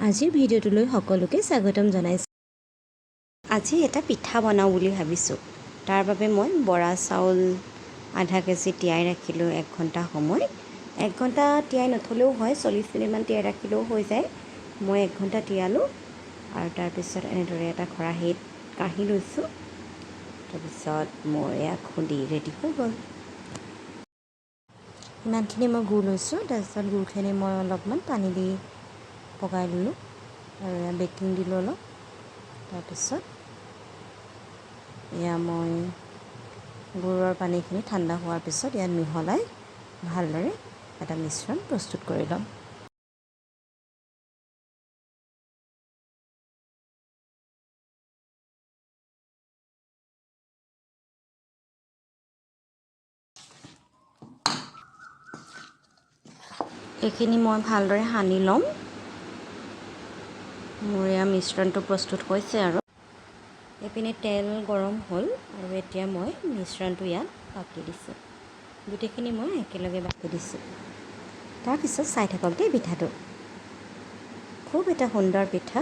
আজিৰ ভিডিঅ'টোলৈ সকলোকে স্বাগতম জনাইছোঁ। আজি এটা পিঠা বনাওঁ বুলি ভাবিছোঁ। তাৰ বাবে মই বৰা চাউল আধা কেজি তিয়াই ৰাখিলোঁ 1 ঘণ্টা সময়। 1 ঘণ্টা তিয়াই নথলেও হয়, 40 মিনিটমান তিয়াই ৰাখিলেও হৈ যায়। মই 1 ঘণ্টা তিয়ালোঁ আৰু তাৰপিছত এনেদৰে এটা খৰাহীত কাঢ়ি লৈছোঁ। তাৰপিছত মই এয়া খুন্দি ৰেডি হৈ গ'ল। ইমানখিনি মই গুড় লৈছোঁ। তাৰপিছত গুড়খিনি মই অলপমান পানী দি পগাই ল'লোঁ আৰু এয়া বেকিং দিলোঁ অলপ। তাৰপিছত এয়া মই গুড়ৰ পানীখিনি ঠাণ্ডা হোৱাৰ পিছত ইয়াত মিহলাই ভালদৰে এটা মিশ্ৰণ প্ৰস্তুত কৰি ল'ম। এইখিনি মই ভালদৰে সানি ল'ম। মোৰ এয়া মিশ্ৰণটো প্ৰস্তুত হৈছে আৰু এইপিনে তেল গৰম হ'ল আৰু এতিয়া মই মিশ্ৰণটো ইয়াত বাকি দিছোঁ। গোটেইখিনি মই একেলগে বাকি দিছোঁ। তাৰপিছত চাই থাকক দেই, পিঠাটো খুব এটা সুন্দৰ পিঠা।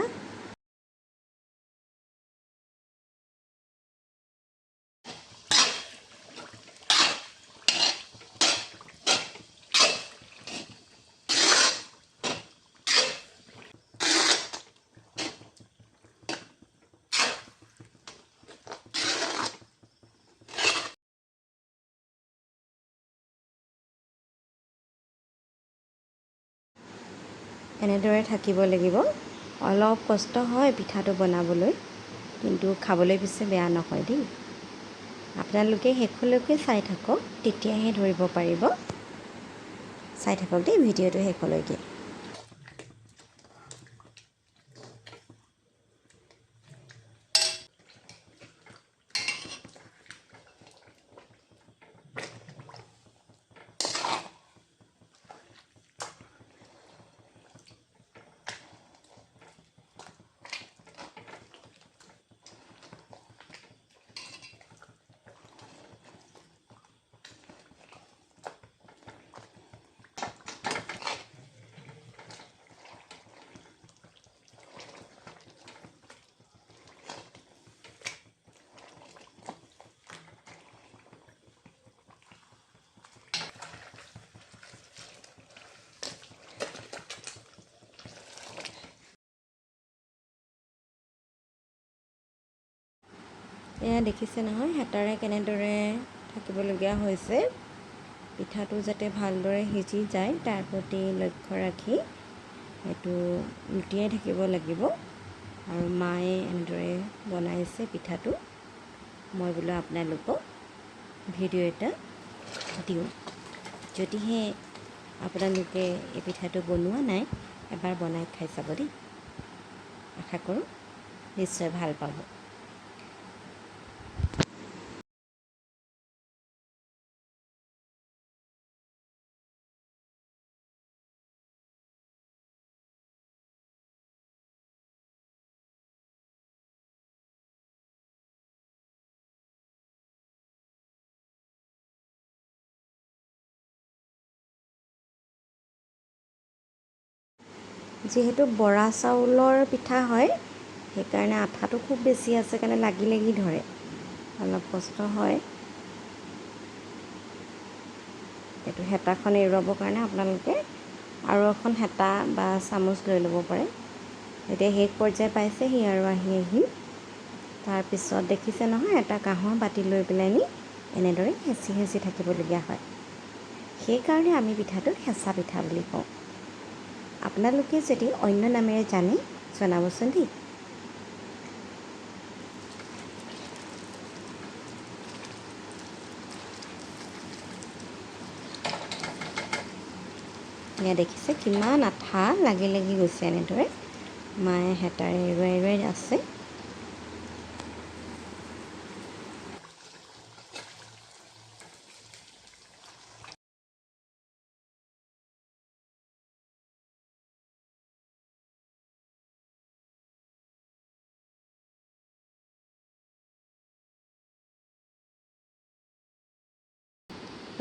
এনেদৰে থাকিব লাগিব। অলপ কষ্ট হয় পিঠাটো বনাবলৈ, কিন্তু খাবলৈ পিছে বেয়া নহয় দেই। আপোনালোকে শেষলৈকে চাই থাকক, তেতিয়াহে ধৰিব পাৰিব। চাই থাকক দেই ভিডিঅ'টো শেষলৈকে। এয়া দেখিছে নহয়, হেতাৰে কেনেদৰে থাকিবলগীয়া হৈছে। পিঠাটো যাতে ভালদৰে সিজি যায় তাৰ প্ৰতি লক্ষ্য ৰাখি এইটো লুটিয়াই থাকিব লাগিব। আৰু মায়ে এনেদৰে বনাইছে পিঠাটো। মই বোলো আপোনালোকক ভিডিঅ' এটা দিওঁ। যদিহে আপোনালোকে এই পিঠাটো বনোৱা নাই, এবাৰ বনাই খাই চাব দেই। আশা কৰোঁ নিশ্চয় ভাল পাব। যিহেতু বৰা চাউলৰ পিঠা হয়, সেইকাৰণে আঠাটো খুব বেছি আছে কাৰণে লাগি লাগি ধৰে, অলপ কষ্ট হয়। এইটো হেতাখন এৰুৱাবৰ কাৰণে আপোনালোকে আৰু এখন হেতা বা চামুচ লৈ ল'ব পাৰে। এতিয়া শেষ পৰ্যায় পাইছেহি আৰু আহি তাৰপিছত দেখিছে নহয়, এটা কাঁহৰ বাতি লৈ পেলাই এনেদৰে হেঁচি হেঁচি থাকিবলগীয়া হয়। সেইকাৰণে আমি পিঠাটোক হেঁচা পিঠা বুলি কওঁ। আপোনালোকে যদি অন্য নামেৰে জানে জনাবচোন দেই। এয়া দেখিছে কিমান আঠা লাগি লাগি গৈছে। এনেদৰে মায়ে হেতাৰে এৰুৱাই এৰুৱাই আছে।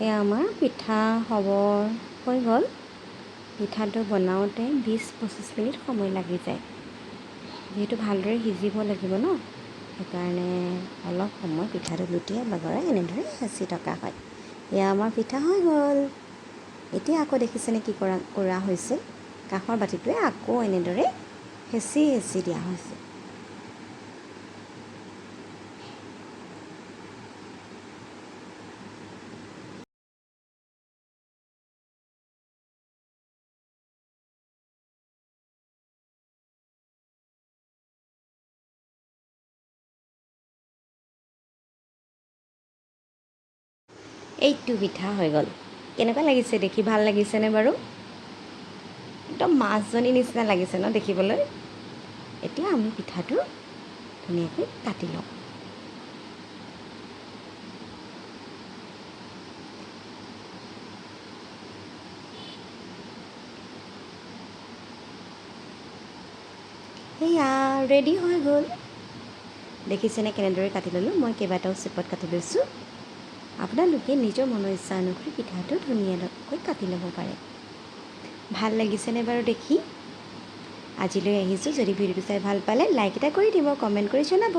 এয়া আমাৰ পিঠা হৈ গ'ল। পিঠাটো বনাওঁতে 20-25 মিনিট সময় লাগি যায়। যিহেতু ভালদৰে সিজিব লাগিব ন, সেইকাৰণে অলপ সময় পিঠাটো লুটিয়াই বাগৰাই এনেদৰে হেঁচি থকা হয়। এয়া আমাৰ পিঠা হৈ গ'ল। এতিয়া আকৌ দেখিছেনে কি কৰা হৈছে? কাঁহৰ বাতিটোৱে আকৌ এনেদৰে হেঁচি হেঁচি দিয়া হৈছে। এইটো পিঠা হৈ গ'ল। কেনেকুৱা লাগিছে দেখি? ভাল লাগিছেনে বাৰু? একদম মাছজনীৰ নিচিনা লাগিছে ন দেখিবলৈ? এতিয়া আমি পিঠাটো ধুনীয়াকৈ কাটি লওঁ। সেয়া ৰেডি হৈ গ'ল। দেখিছেনে কেনেদৰে কাটি ল'লোঁ? মই কেইবাটাও চেপত কাটি লৈছোঁ। আপোনালোকে নিজৰ মনৰ ইচ্ছা অনুসৰি পিঠাটো ধুনীয়াকৈ কাটি ল'ব পাৰে। ভাল লাগিছেনে বাৰু দেখি? আজিলৈ আহিছোঁ। যদি ভিডিঅ'টো চাই ভাল পালে লাইক এটা কৰি দিব, কমেণ্ট কৰি জনাব।